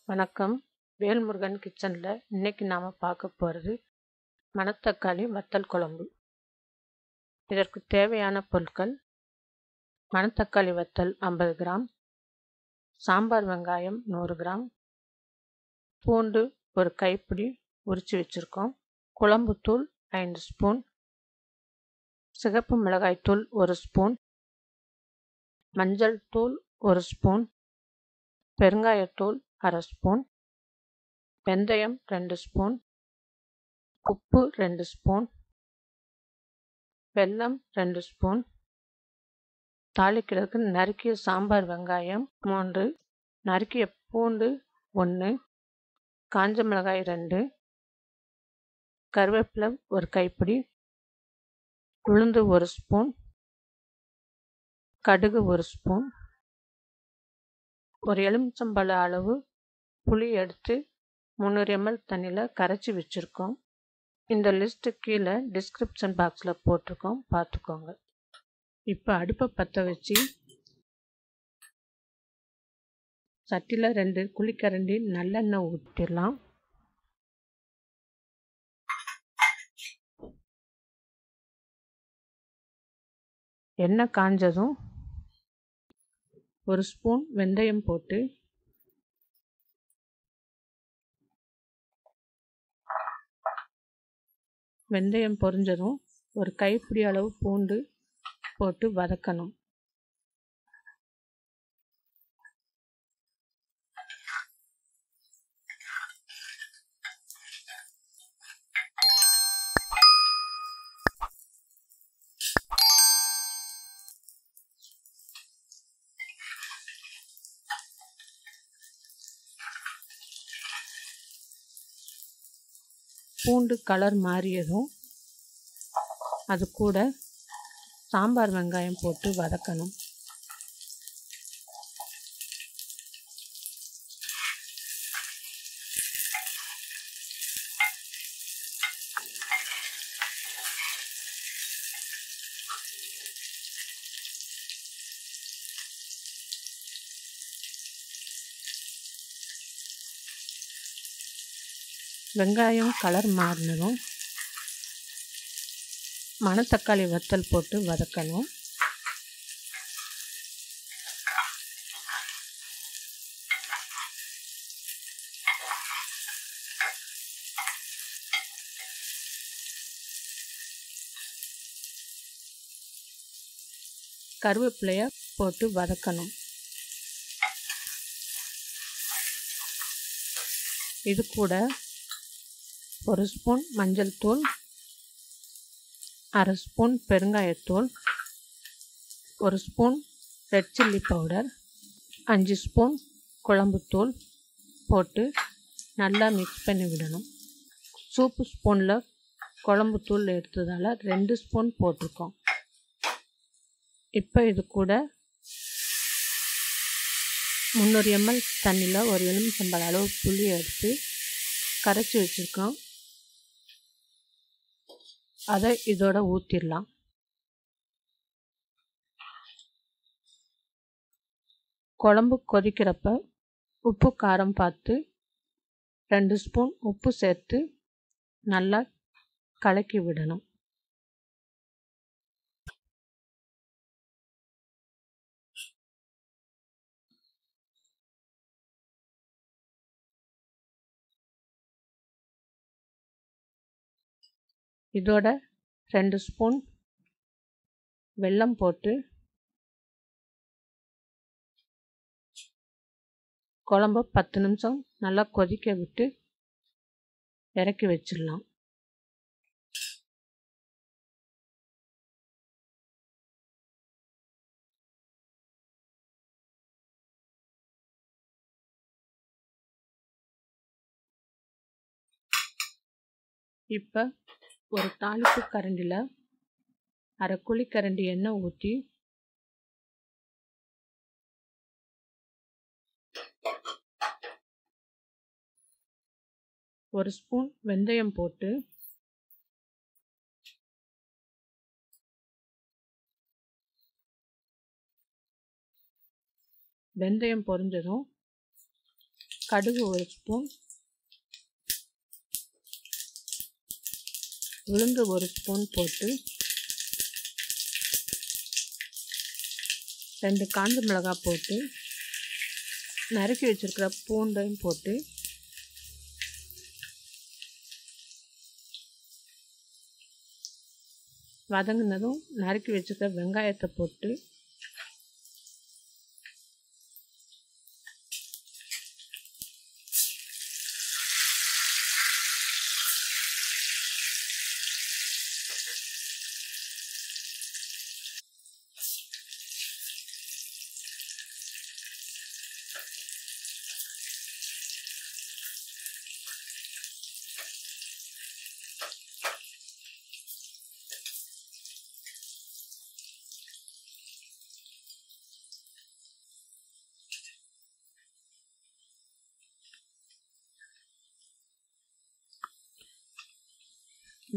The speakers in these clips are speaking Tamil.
வணக்கம். வேல்முருகன் கிச்சனில் இன்னைக்கு நாம் பார்க்க போகிறது மணத்தக்காளி வத்தல் குழம்பு. இதற்கு தேவையான பொருட்கள்: மணத்தக்காளி வத்தல் 50 கிராம், சாம்பார் வெங்காயம் 100 கிராம், பூண்டு ஒரு கைப்பிடி உரித்து வச்சுருக்கோம், குழம்புத்தூள் 5 ஸ்பூன், சிகப்பு மிளகாய்த்தூள் 1 ஸ்பூன், மஞ்சள் தூள் 1 ஸ்பூன், பெருங்காயத்தூள் 1/2 ஸ்பூன், வெந்தயம் 2 ஸ்பூன், உப்பு 2 ஸ்பூன், வெல்லம் 2 ஸ்பூன், தாளிக்கிறதுக்கு நறுக்கிய சாம்பார் வெங்காயம் 3, நறுக்கிய பூண்டு 1, காஞ்ச மிளகாய் 2, கருவேப்பிலை ஒரு கைப்பிடி, உளுந்து 1 ஸ்பூன், கடுகு 1 ஸ்பூன், ஒரு எலுமிச்சம்பழ அளவு புளி எடுத்து 300 ml தண்ணியில் கரைச்சி வச்சுருக்கோம். இந்த லிஸ்ட்டு கீழே டிஸ்கிரிப்ஷன் பாக்ஸில் போட்டிருக்கோம், பார்த்துக்கோங்க. இப்போ அடுப்பை பற்ற வச்சு சட்டியில் 2 குழிக்கரண்டி நல்லெண்ணெய் ஊற்றிடலாம். எண்ணெய் காஞ்சதும் 1 ஸ்பூன் வெந்தயம் போட்டு வெந்தயம் பொரிஞ்சதும் ஒரு கைப்பிடி அளவு பூண்டு போட்டு வதக்கணும். பூண்டு கலர் மாறியதும் அது கூட சாம்பார் வெங்காயம் போட்டு வதக்கணும். வெங்காயம் கலர் மாறினதும் மணத்தக்காளி வத்தல் போட்டு வதக்கணும். கருவேப்பிலையை போட்டு வதக்கணும். இது கூட 1 ஸ்பூன் மஞ்சள் தூள், 1/2 ஸ்பூன் பெருங்காயத்தூள், 1 spoon red chilli powder, 5 spoon குழம்புத்தூள் போட்டு நல்லா மிக்ஸ் பண்ணி விடணும். சூப்பு ஸ்பூனில் குழம்புத்தூள் எடுத்ததால் 2 ஸ்பூன் போட்டிருக்கோம். இப்போ இது கூட 300 ml தண்ணியில் ஒரு எலுமிச்சம்பழ அளவு புளி எடுத்து கரைச்சி வச்சுருக்கோம். அதை இதோட ஊற்றிடலாம். குழம்பு கொதிக்கிறப்ப உப்பு காரம் பார்த்து 2 ஸ்பூன் உப்பு சேர்த்து நல்லா கலக்கி விடணும். இதோட 2 ஸ்பூன் வெல்லம் போட்டு குழம்பு 10 நிமிஷம் நல்லா கொதிக்க விட்டு இறக்கி வச்சிடலாம். இப்போ ஒரு தாளிப்பு கரண்டியில் 1/2 குழிக்கரண்டி எண்ணெய் ஊற்றி ஒரு ஸ்பூன் வெந்தயம் போட்டு வெந்தயம் பொரிஞ்சதும் கடுகு 1 ஸ்பூன், உளுந்து 1 ஸ்பூன் போட்டு 2 காஞ்ச மிளகாய் போட்டு நறுக்கி வச்சிருக்கிற பூண்டையும் போட்டு வதங்கினதும் நறுக்கி வச்சிருக்கிற வெங்காயத்தை போட்டு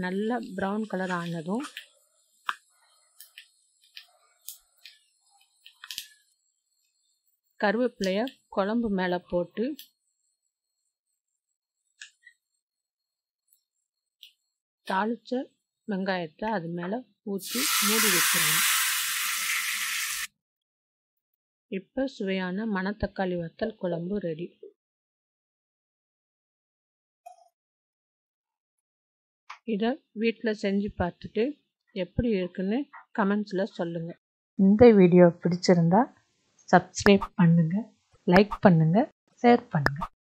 நல்லா ப்ரௌன் கலர் ஆனதும் கருவேப்பிலையை குழம்பு மேலே போட்டு தாளிச்ச வெங்காயத்தை அது மேலே ஊற்றி மூடி வச்சிடணும். இப்போ சுவையான மணத்தக்காளி வத்தல் குழம்பு ரெடி. இதை வீட்டில் செஞ்சு பார்த்துட்டு எப்படி இருக்குன்னு கமெண்ட்ஸில் சொல்லுங்கள். இந்த வீடியோ பிடிச்சிருந்தா சப்ஸ்கிரைப் பண்ணுங்கள், லைக் பண்ணுங்கள், ஷேர் பண்ணுங்கள்.